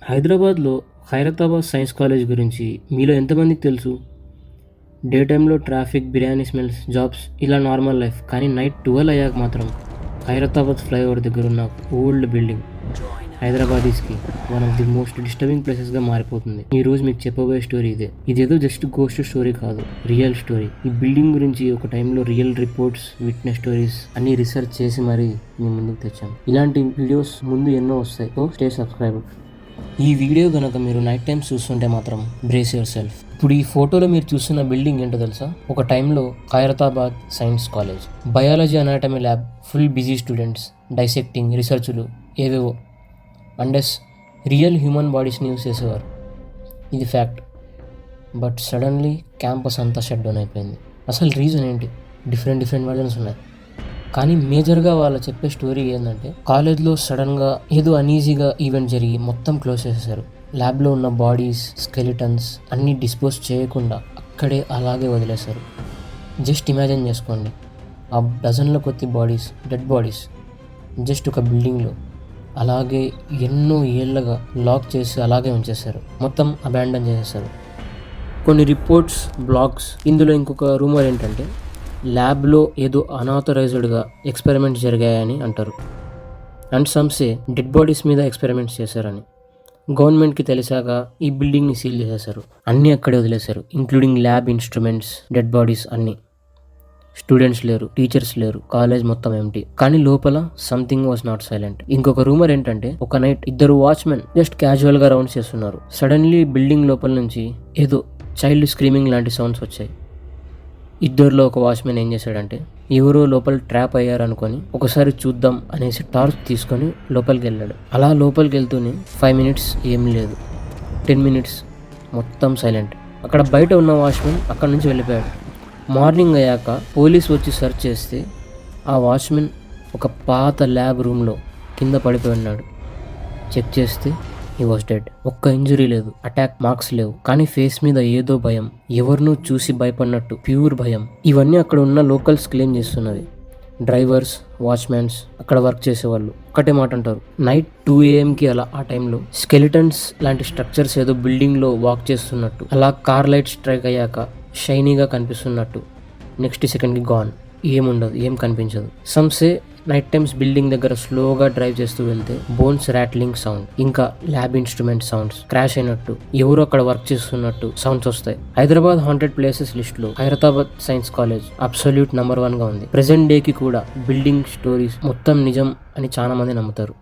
హైదరాబాద్లో Khairatabad science college గురించి మీలో ఎంతమందికి తెలుసు? డే టైంలో ట్రాఫిక్, బిర్యానీ స్మెల్స్, జాబ్స్ ఇలా నార్మల్ లైఫ్. కానీ నైట్ 12 అయ్యాక మాత్రం ఖైరతాబాద్ ఫ్లైఓవర్ దగ్గర ఉన్న ఓల్డ్ బిల్డింగ్ హైదరాబాదీస్కి one of the most disturbing ప్లేసెస్గా మారిపోతుంది. ఈ రోజు మీకు చెప్పబోయే స్టోరీ ఇదే. ఇదేదో జస్ట్ గోస్ట్ స్టోరీ కాదు, రియల్ స్టోరీ. ఈ బిల్డింగ్ గురించి ఒక టైంలో రియల్ రిపోర్ట్స్, విట్నెస్ స్టోరీస్ అన్ని రీసెర్చ్ చేసి మరీ మీ ముందుకు తెచ్చాం. ఇలాంటి వీడియోస్ ముందు ఎన్నో వస్తాయి. So stay subscribe. ఈ వీడియో కనుక మీరు నైట్ టైమ్స్ చూస్తుంటే మాత్రం బ్రేస్ యువర్ సెల్ఫ్. ఇప్పుడు ఈ ఫోటోలో మీరు చూస్తున్న బిల్డింగ్ ఏంటో తెలుసా? ఒక టైంలో Khairatabad science college, biology, anatomy lab, full busy students, dissecting, రీసెర్చ్లు ఏవేవో అండెస్ రియల్ హ్యూమన్ బాడీస్ని యూస్ చేసేవారు. ఇది ఫ్యాక్ట్. బట్ సడన్లీ క్యాంపస్ అంతా షట్ డౌన్ అయిపోయింది. అసలు రీజన్ ఏంటి? డిఫరెంట్ వర్జన్స్ ఉన్నాయి. కానీ మేజర్గా వాళ్ళు చెప్పే స్టోరీ ఏంటంటే, కాలేజ్లో సడన్గా ఏదో అనీజీగా ఈవెంట్ జరిగి మొత్తం క్లోజ్ చేసేసారు. ల్యాబ్లో ఉన్న బాడీస్, స్కెలిటన్స్ అన్నీ డిస్పోజ్ చేయకుండా అక్కడే అలాగే వదిలేశారు. జస్ట్ ఇమాజిన్ చేసుకోండి, ఆ డజన్ల కొద్ది బాడీస్, డెడ్ బాడీస్ జస్ట్ ఒక బిల్డింగ్లో అలాగే ఎన్నో ఏళ్ళగా లాక్ చేసి అలాగే ఉంచేశారు. మొత్తం అబాండన్ చేసేసారు. కొన్ని రిపోర్ట్స్, బ్లాగ్స్. ఇందులో ఇంకొక రూమర్ ఏంటంటే, ల్యాబ్లో ఏదో అనాథరైజ్డ్గా ఎక్స్పెరిమెంట్స్ జరిగాయని అంటారు. అండ్ సమ్సే డెడ్ బాడీస్ మీద ఎక్స్పెరిమెంట్స్ చేశారని. గవర్నమెంట్కి తెలిసాక ఈ బిల్డింగ్ని సీల్ చేసేశారు. అన్నీ అక్కడే వదిలేశారు, including lab instruments, dead bodies అన్నీ. స్టూడెంట్స్ లేరు, టీచర్స్ లేరు, కాలేజ్ మొత్తం ఎంటీ. కానీ లోపల సంథింగ్ వాజ్ నాట్ సైలెంట్. ఇంకొక రూమర్ ఏంటంటే, ఒక నైట్ ఇద్దరు వాచ్మెన్ జస్ట్ క్యాజువల్గా రౌండ్స్ చేస్తున్నారు. సడన్లీ బిల్డింగ్ లోపల నుంచి ఏదో చైల్డ్ స్క్రీమింగ్ లాంటి సౌండ్స్ వచ్చాయి. ఇద్దరిలో ఒక వాచ్మెన్ ఏం చేశాడంటే, ఎవరో లోపల ట్రాప్ అయ్యారనుకొని ఒకసారి చూద్దాం అనేసి టార్చ్ తీసుకొని లోపలికి వెళ్ళాడు. అలా లోపలికి వెళ్తూనే 5 minutes ఏం లేదు, 10 minutes మొత్తం సైలెంట్. అక్కడ బయట ఉన్న వాచ్మెన్ అక్కడ నుంచి వెళ్ళిపోయాడు. మార్నింగ్ అయ్యాక పోలీస్ వచ్చి సెర్చ్ చేస్తే ఆ వాచ్మెన్ ఒక పాత ల్యాబ్ రూమ్లో కింద పడిపోయి ఉన్నాడు. చెక్ చేస్తే హీ వాజ్ డెడ్. ఒక్క ఇంజరీ లేదు, అటాక్ మార్క్స్ లేవు. కానీ ఫేస్ మీద ఏదో భయం, ఎవరినూ చూసి భయపడినట్టు ప్యూర్ భయం. ఇవన్నీ అక్కడ ఉన్న లోకల్స్ క్లెయిమ్ చేస్తున్నది. డ్రైవర్స్, వాచ్మెన్స్, అక్కడ వర్క్ చేసేవాళ్ళు ఒకటే మాట అంటారు, నైట్ 2 AM అలా ఆ టైంలో స్కెలిటన్స్ లాంటి స్ట్రక్చర్స్ ఏదో బిల్డింగ్లో వాక్ చేస్తున్నట్టు, అలా కార్ లైట్ స్ట్రైక్ అయ్యాక షైనీగా కనిపిస్తున్నట్టు, నెక్స్ట్ సెకండ్కి గాన్. ఏముండదు, ఏం కనిపించదు. సమ్సే నైట్ టైమ్స్ బిల్డింగ్ దగ్గర స్లోగా డ్రైవ్ చేస్తూ వెళ్తే బోన్స్ ర్యాట్లింగ్ సౌండ్, ఇంకా ల్యాబ్ ఇన్స్ట్రుమెంట్ సౌండ్స్, క్రాష్ అయినట్టు, ఎవరు అక్కడ వర్క్ చేస్తున్నట్టు సౌండ్స్ వస్తాయి. హైదరాబాద్ హాంటెడ్ ప్లేసెస్ లిస్ట్ లో Khairatabad science college absolute number 1 గా ఉంది. ప్రెసెంట్ డేకి కూడా బిల్డింగ్ స్టోరీస్ మొత్తం నిజం అని చాలా మంది నమ్ముతారు.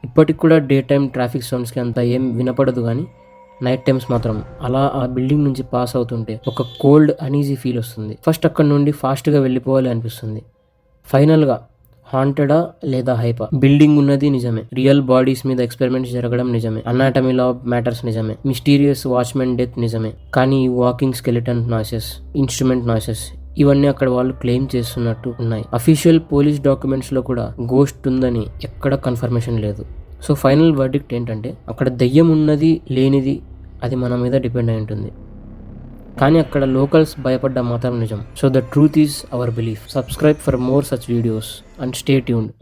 ఇప్పటికి కూడా డే టైమ్ ట్రాఫిక్ సౌండ్స్కి అంత ఏం వినపడదు, కానీ నైట్ టైమ్స్ మాత్రం అలా ఆ బిల్డింగ్ నుంచి పాస్ అవుతుంటే ఒక కోల్డ్ అనీజీ ఫీల్ వస్తుంది. ఫస్ట్ అక్కడ నుండి ఫాస్ట్గా వెళ్ళిపోవాలి అనిపిస్తుంది. ఫైనల్గా హాంటెడా లేదా హైపా, బిల్డింగ్ ఉన్నది నిజమే, రియల్ బాడీస్ మీద ఎక్స్పెరిమెంట్స్ జరగడం నిజమే, అనాటమీ లా మ్యాటర్స్ నిజమే, మిస్టీరియస్ వాచ్మెన్ డెత్ నిజమే. కానీ ఈ walking skeleton noises, instrument noises ఇవన్నీ అక్కడ వాళ్ళు క్లెయిమ్ చేస్తున్నట్టు ఉన్నాయి. అఫీషియల్ పోలీస్ డాక్యుమెంట్స్లో కూడా గోస్ట్ ఉందని ఎక్కడ కన్ఫర్మేషన్ లేదు. సో ఫైనల్ వర్డిక్ట్ ఏంటంటే, అక్కడ దెయ్యం ఉన్నది లేనిది అది మన మీద డిపెండ్ అయి ఉంటుంది. కానీ అక్కడ లోకల్స్ భయపడ్డ మాత్రం నిజం. So the truth is our belief. Subscribe for more such videos and stay tuned.